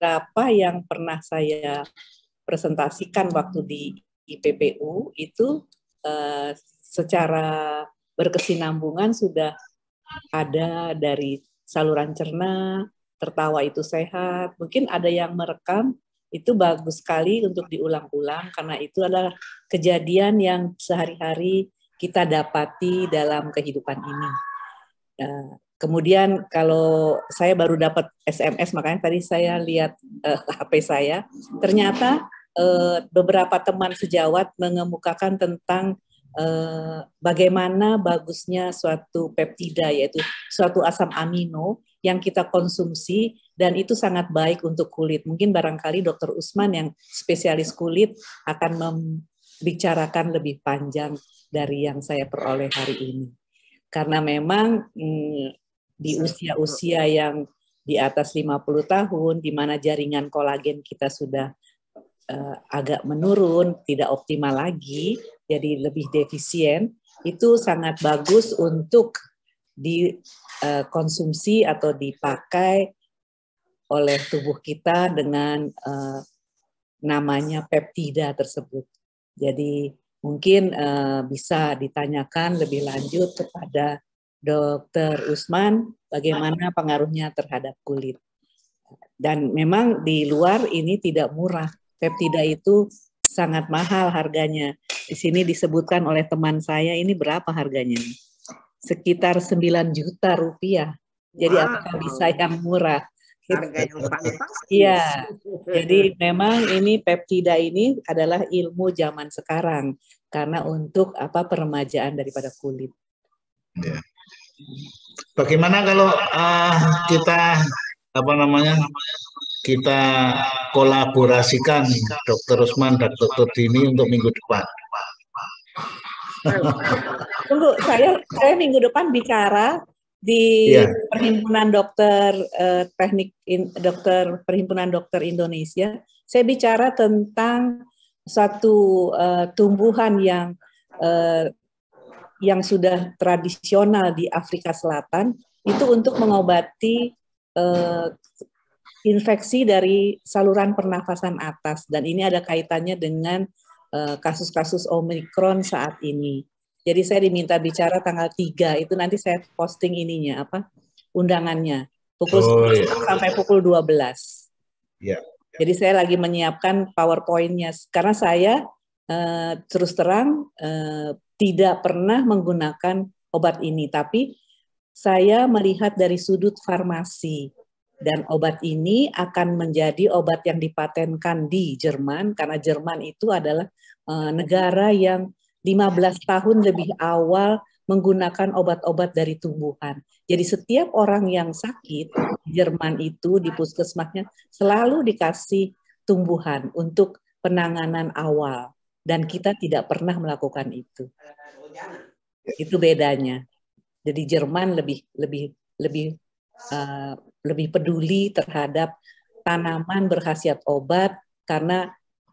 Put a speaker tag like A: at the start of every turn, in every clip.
A: beberapa yang pernah saya presentasikan waktu di IPPU itu secara berkesinambungan sudah ada dari saluran cerna, tertawa itu sehat. Mungkin ada yang merekam, itu bagus sekali untuk diulang-ulang karena itu adalah kejadian yang sehari-hari kita dapati dalam kehidupan ini. Kemudian kalau saya baru dapat SMS, makanya tadi saya lihat HP saya, ternyata beberapa teman sejawat mengemukakan tentang bagaimana bagusnya suatu peptida, yaitu suatu asam amino yang kita konsumsi dan itu sangat baik untuk kulit. Mungkin barangkali Dr. Usman yang spesialis kulit akan membicarakan lebih panjang dari yang saya peroleh hari ini. Karena memang di usia-usia yang di atas 50 tahun, di mana jaringan kolagen kita sudah agak menurun, tidak optimal lagi, jadi lebih defisien, itu sangat bagus untuk dikonsumsi atau dipakai oleh tubuh kita dengan namanya peptida tersebut. Jadi mungkin bisa ditanyakan lebih lanjut kepada Dr. Usman bagaimana pengaruhnya terhadap kulit. Dan memang di luar ini tidak murah. Peptida itu sangat mahal harganya. Di sini disebutkan oleh teman saya, ini berapa harganya? Sekitar 9 juta rupiah. Jadi apakah bisa yang murah?
B: Harga yang fantastis.
A: Iya, jadi memang ini peptida ini adalah ilmu zaman sekarang karena untuk peremajaan daripada kulit.
C: Ya. Bagaimana kalau kita kita kolaborasikan Dr. Usman dan Dr. Dini untuk minggu depan?
A: Tunggu, saya minggu depan bicara di Perhimpunan Dokter Perhimpunan Dokter Indonesia. Saya bicara tentang suatu tumbuhan yang sudah tradisional di Afrika Selatan itu untuk mengobati infeksi dari saluran pernafasan atas, dan ini ada kaitannya dengan kasus-kasus Omikron saat ini. Jadi saya diminta bicara tanggal 3, itu nanti saya posting ininya undangannya pukul 10 sampai pukul 12.
C: Ya.
A: Jadi saya lagi menyiapkan PowerPoint-nya karena saya terus terang tidak pernah menggunakan obat ini, tapi saya melihat dari sudut farmasi. Dan obat ini akan menjadi obat yang dipatenkan di Jerman, karena Jerman itu adalah negara yang 15 tahun lebih awal menggunakan obat-obat dari tumbuhan. Jadi setiap orang yang sakit di Jerman itu, di puskesmasnya, selalu dikasih tumbuhan untuk penanganan awal. Dan kita tidak pernah melakukan itu. Itu bedanya. Jadi Jerman lebih peduli terhadap tanaman berkhasiat obat karena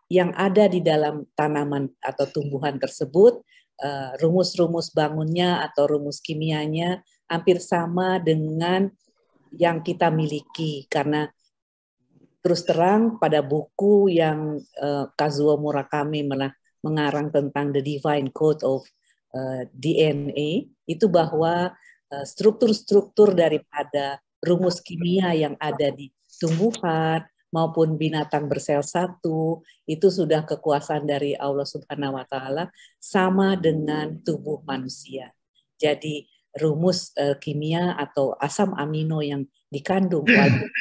A: yang ada di dalam tanaman atau tumbuhan tersebut, rumus-rumus bangunnya atau rumus kimianya hampir sama dengan yang kita miliki. Karena terus terang pada buku yang Kazuo Murakami mengarang tentang The Divine Code of DNA, itu bahwa struktur-struktur daripada rumus kimia yang ada di tumbuhan maupun binatang bersel satu itu sudah kekuasaan dari Allah Subhanahu wa Ta'ala, sama dengan tubuh manusia. Jadi rumus kimia atau asam amino yang dikandung oleh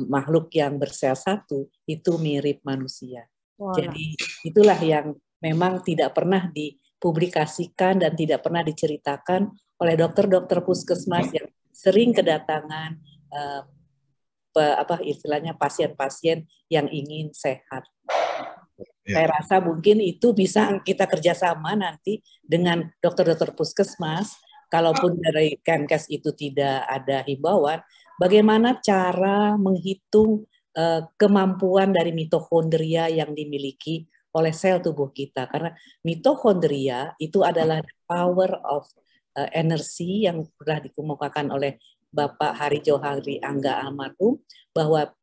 A: makhluk yang bersel satu itu mirip manusia. Jadi itulah yang memang tidak pernah dipublikasikan dan tidak pernah diceritakan oleh dokter-dokter puskesmas yang sering kedatangan istilahnya pasien-pasien yang ingin sehat. Saya rasa mungkin itu bisa kita kerjasama nanti dengan dokter-dokter puskesmas, kalaupun dari Kemkes itu tidak ada himbauan, bagaimana cara menghitung kemampuan dari mitokondria yang dimiliki oleh sel tubuh kita. Karena mitokondria itu adalah power of energi yang telah dikemukakan oleh Bapak Hari Johari Angga almarhum, bahwa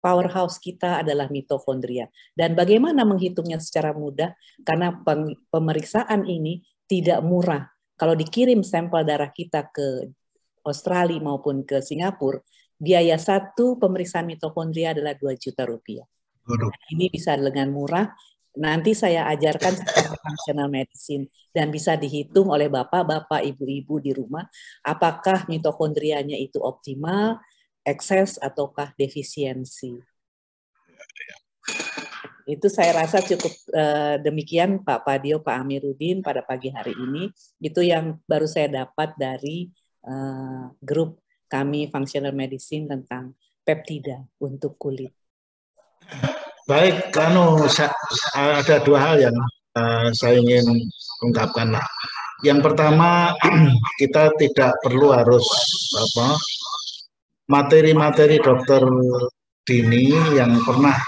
A: powerhouse kita adalah mitokondria. Dan bagaimana menghitungnya secara mudah? Karena pemeriksaan ini tidak murah. Kalau dikirim sampel darah kita ke Australia maupun ke Singapura, biaya satu pemeriksaan mitokondria adalah 2 juta rupiah. Ini bisa dengan murah. Nanti saya ajarkan secara functional medicine dan bisa dihitung oleh bapak-bapak, ibu-ibu di rumah apakah mitokondrianya itu optimal, ekses ataukah defisiensi. Itu saya rasa cukup demikian Pak Padio, Pak Amiruddin pada pagi hari ini. Itu yang baru saya dapat dari grup kami Functional Medicine tentang peptida untuk kulit.
C: Baik, ada dua hal yang saya ingin ungkapkan. Yang pertama, kita tidak perlu harus materi-materi dokter Dini yang pernah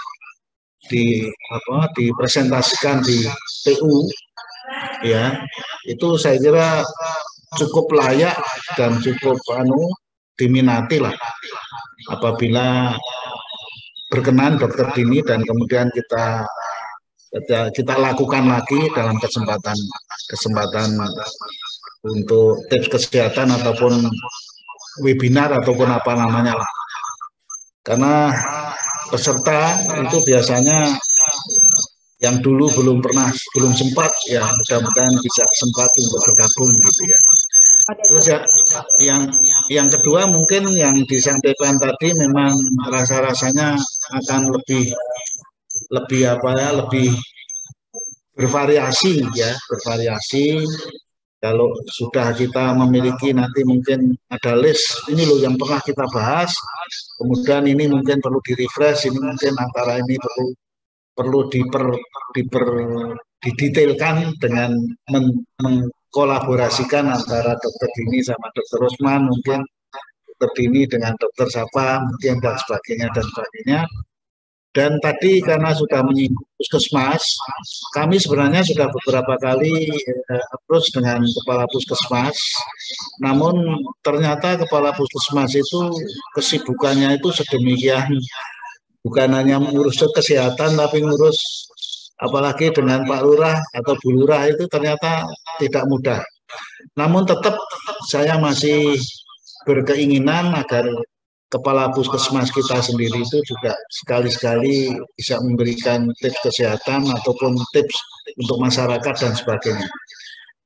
C: dipresentasikan di PU, ya, itu saya kira cukup layak dan cukup diminati lah apabila berkenan dokter Dini dan kemudian kita lakukan lagi dalam kesempatan untuk tips kesehatan ataupun webinar ataupun apa namanya lah. Karena peserta itu biasanya yang dulu belum sempat, ya mudah-mudahan bisa sempat untuk bergabung gitu ya. Terus ya, yang kedua mungkin yang disampaikan tadi memang rasa-rasanya akan lebih bervariasi ya, bervariasi. Kalau sudah kita memiliki nanti mungkin ada list, ini loh yang pernah kita bahas, kemudian ini mungkin perlu di-refresh, ini mungkin antara ini perlu didetailkan dengan mengkolaborasikan antara dokter Dini sama dokter Rusman, mungkin dokter Dini dengan dokter siapa, mungkin dan sebagainya. Dan tadi karena sudah menyinggung puskesmas, kami sebenarnya sudah beberapa kali approach dengan kepala puskesmas. Namun ternyata kepala puskesmas itu kesibukannya itu sedemikian, bukan hanya mengurus kesehatan, tapi ngurus apalagi dengan Pak Lurah atau Bu Lurah itu ternyata tidak mudah. Namun tetap saya masih berkeinginan agar kepala puskesmas kita sendiri itu juga sekali-sekali bisa memberikan tips kesehatan ataupun tips untuk masyarakat dan sebagainya.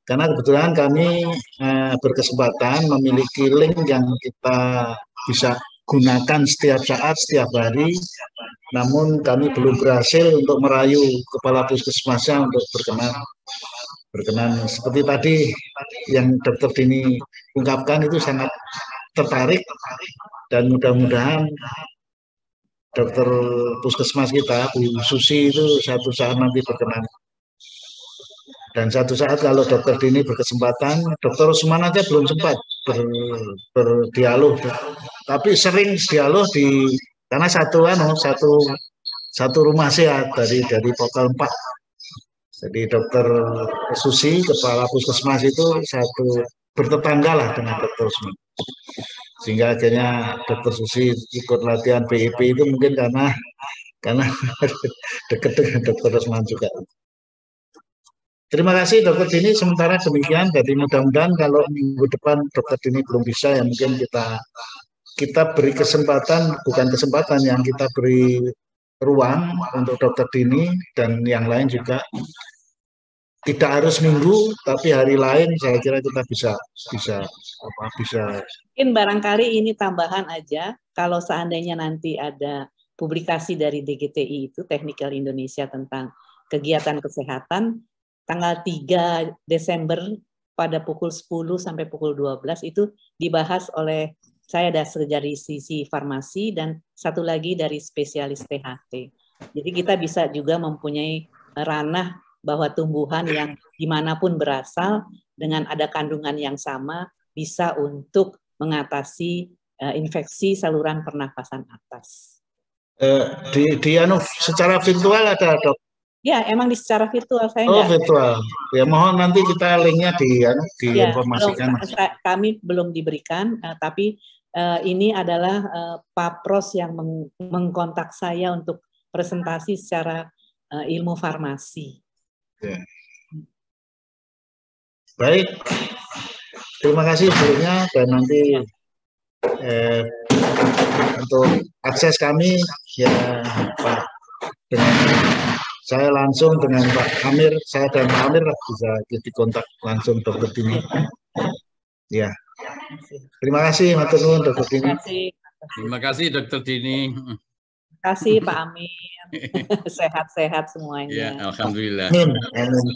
C: Karena kebetulan kami berkesempatan memiliki link yang kita bisa gunakan setiap saat, setiap hari. Namun kami belum berhasil untuk merayu kepala puskesmasnya untuk berkenan. Seperti tadi yang Dokter Dini ungkapkan itu sangat tertarik. Dan mudah-mudahan dokter puskesmas kita, Bu Susi itu satu saat nanti berkenan. Dan satu saat kalau dokter Dini berkesempatan, dokter Rusman aja belum sempat berdialog. Tapi sering dialog karena satu rumah sehat dari Pokal 4. Jadi dokter Susi, kepala puskesmas itu bertetangga lah dengan dokter Rusman. Sehingga akhirnya dokter Susi ikut latihan PIP itu mungkin karena dekat dengan dokter Rusman juga. Terima kasih dokter Dini, sementara demikian. Jadi mudah-mudahan kalau minggu depan dokter Dini belum bisa, ya mungkin kita beri kesempatan, bukan kesempatan, yang kita beri ruang untuk dokter Dini dan yang lain juga. Tidak harus minggu, tapi hari lain saya kira kita bisa.
A: Mungkin barangkali ini tambahan aja, kalau seandainya nanti ada publikasi dari DGTI itu, Technical Indonesia, tentang kegiatan kesehatan, tanggal 3 Desember pada pukul 10 sampai pukul 12 itu dibahas oleh saya dari sisi farmasi dan satu lagi dari spesialis THT. Jadi kita bisa juga mempunyai ranah bahwa tumbuhan yang dimanapun berasal dengan ada kandungan yang sama bisa untuk mengatasi infeksi saluran pernafasan atas.
C: Secara virtual ada dok?
A: Ya, emang secara virtual saya
C: virtual. Ya mohon nanti kita linknya diinformasikan.
A: Ya, kami belum diberikan, tapi ini adalah Pak Pros yang mengkontak saya untuk presentasi secara ilmu farmasi.
C: Ya. Baik, terima kasih sebelumnya, dan nanti untuk akses kami ya Pak, dengan saya langsung dengan Pak Amir, saya dan Pak Amir bisa dikontak langsung Dokter Dini. Ya, terima kasih matur nuwun Dokter Dini.
D: Terima kasih Dokter Dini.
A: Terima kasih Pak Amir. Sehat-sehat semuanya.
D: Ya, alhamdulillah.
C: Amin. Amin.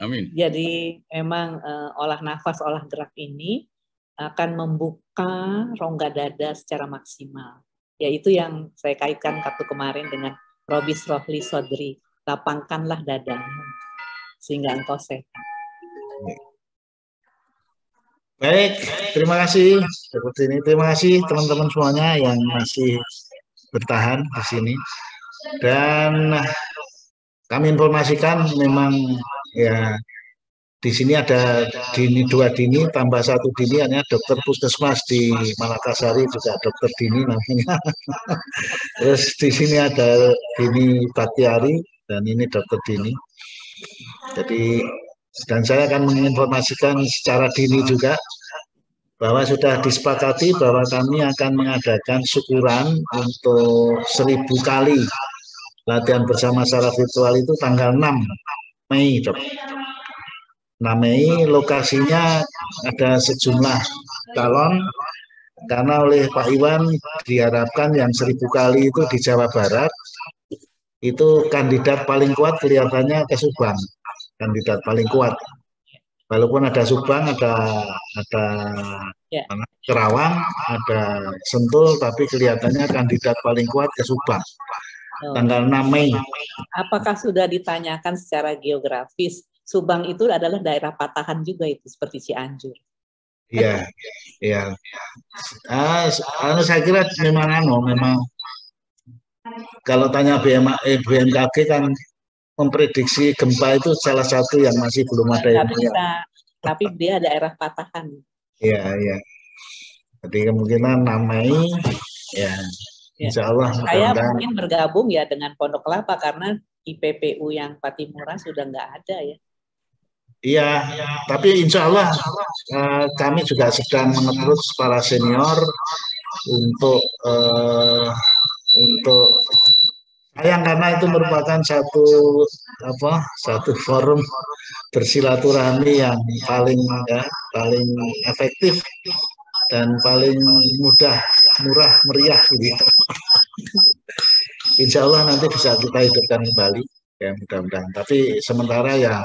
D: Amin.
A: Jadi memang olah nafas, olah gerak ini akan membuka rongga dada secara maksimal. Yaitu yang saya kaitkan waktu kemarin dengan Robis Rohli Sodri. Lapangkanlah dadamu sehingga engkau sehat.
C: Baik, terima kasih seperti ini. Terima kasih teman-teman semuanya yang masih bertahan di sini. Dan kami informasikan memang ya di sini ada Dini, 2 Dini tambah 1 Dini, hanya dokter puskesmas di Malakasari juga Dokter Dini namanya. Terus di sini ada Dini Baktiari dan ini Dokter Dini. Jadi dan saya akan menginformasikan secara dini juga bahwa sudah disepakati bahwa kami akan mengadakan syukuran untuk 1000 kali latihan bersama secara virtual itu tanggal 6 Mei, Dok. 6 Mei, lokasinya ada sejumlah calon, karena oleh Pak Iwan diharapkan yang 1000 kali itu di Jawa Barat, itu kandidat paling kuat kelihatannya ke Subang. Kandidat paling kuat, walaupun ada Subang, ada Kerawang, ada Sentul, tapi kelihatannya kandidat paling kuat ke Subang, tanggal 6 Mei.
A: Apakah sudah ditanyakan secara geografis? Subang itu adalah daerah patahan juga itu, seperti Cianjur.
C: Iya, iya. Saya kira memang kalau tanya BMKG kan memprediksi gempa itu salah satu yang masih belum ada yang
A: bisa, tapi dia daerah patahan.
C: Iya, iya. Jadi kemungkinan 6 Mei, ya, insya Allah.
A: Saya mungkin bergabung ya dengan Pondok Kelapa karena IPPU yang Patimura sudah nggak ada ya. Iya,
C: tapi insya Allah kami juga sedang merekrut para senior untuk sayang karena itu merupakan satu forum bersilaturahmi yang paling efektif dan paling mudah, murah, meriah gitu ya. Insya Allah nanti bisa kita hidupkan kembali ya, mudah-mudahan. Tapi sementara ya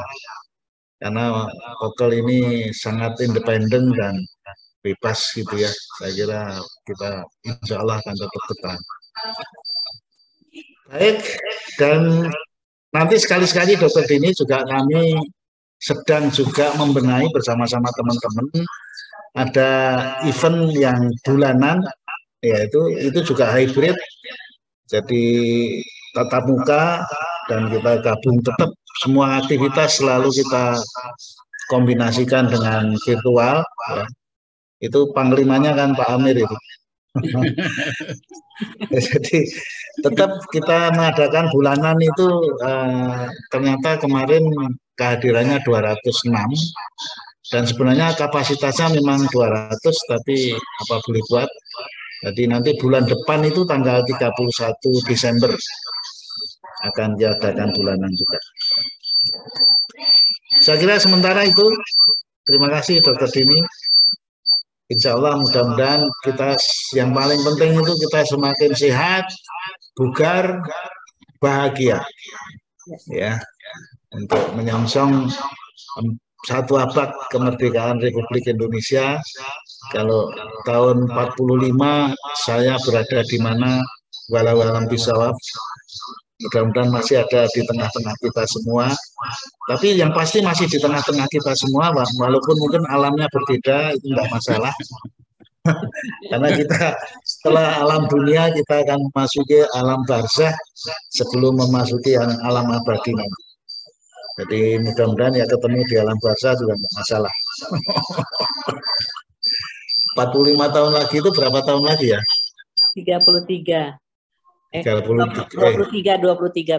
C: karena Kokel ini sangat independen dan bebas gitu ya, saya kira kita insya Allah akan tetap bertahan. Baik, dan nanti sekali-sekali Dokter Dini juga kami sedang juga membenahi bersama-sama teman-teman, ada event yang bulanan, yaitu itu juga hybrid, jadi tatap muka dan kita gabung tetap semua aktivitas selalu kita kombinasikan dengan virtual. Ya. Itu panglimanya kan Pak Amir itu. Jadi tetap kita mengadakan bulanan itu ternyata kemarin kehadirannya 206 dan sebenarnya kapasitasnya memang 200, tapi apa boleh buat. Jadi nanti bulan depan itu tanggal 31 Desember akan diadakan bulanan juga. Saya kira sementara itu, terima kasih Dokter Dini. Insya Allah mudah-mudahan kita yang paling penting itu kita semakin sehat, bugar, bahagia, ya, untuk menyongsong 1 abad kemerdekaan Republik Indonesia. Kalau tahun 45 saya berada di mana, walau alam bisawab, mudah-mudahan masih ada di tengah-tengah kita semua. Tapi yang pasti masih di tengah-tengah kita semua, walaupun mungkin alamnya berbeda, itu tidak masalah. Karena kita setelah alam dunia, kita akan memasuki alam barzah sebelum memasuki alam abadi nanti. Jadi mudah-mudahan ya ketemu di alam barzah juga tidak masalah. 45 tahun lagi itu berapa tahun lagi ya?
A: 33.
C: 23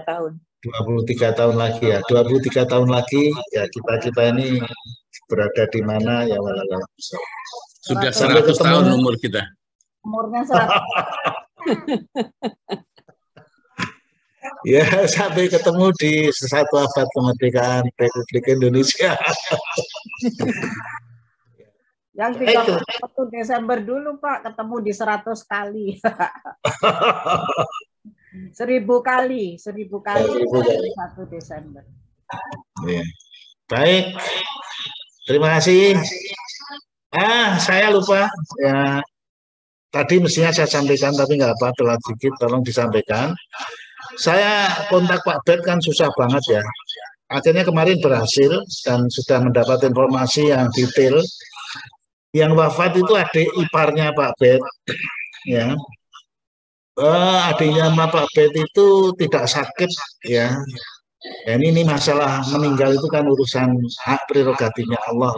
A: tahun.
C: 23 tahun lagi ya. 23 tahun lagi ya kita ini berada di mana ya walau.
D: Sudah
C: Sampai
D: 100 tahun
C: ketemu.
D: umur kita.
B: Umurnya 100.
C: Ya, sampai ketemu di 1 abad kemerdekaan Republik Indonesia.
B: Yang 31 Desember dulu Pak, ketemu di 100 kali. 1000 kali, 1000 kali 1 Desember.
C: Ya. Baik, terima kasih. Saya lupa ya. Tadi mestinya saya sampaikan tapi nggak apa, telat sedikit, tolong disampaikan. Saya kontak Pak Bet kan susah banget ya. Akhirnya kemarin berhasil dan sudah mendapat informasi yang detail. Yang wafat itu adik iparnya Pak Bet, ya. Adiknya Pak Bet itu tidak sakit, ya. Dan ini masalah meninggal itu kan urusan hak prerogatifnya Allah.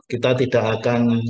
C: Kita tidak akan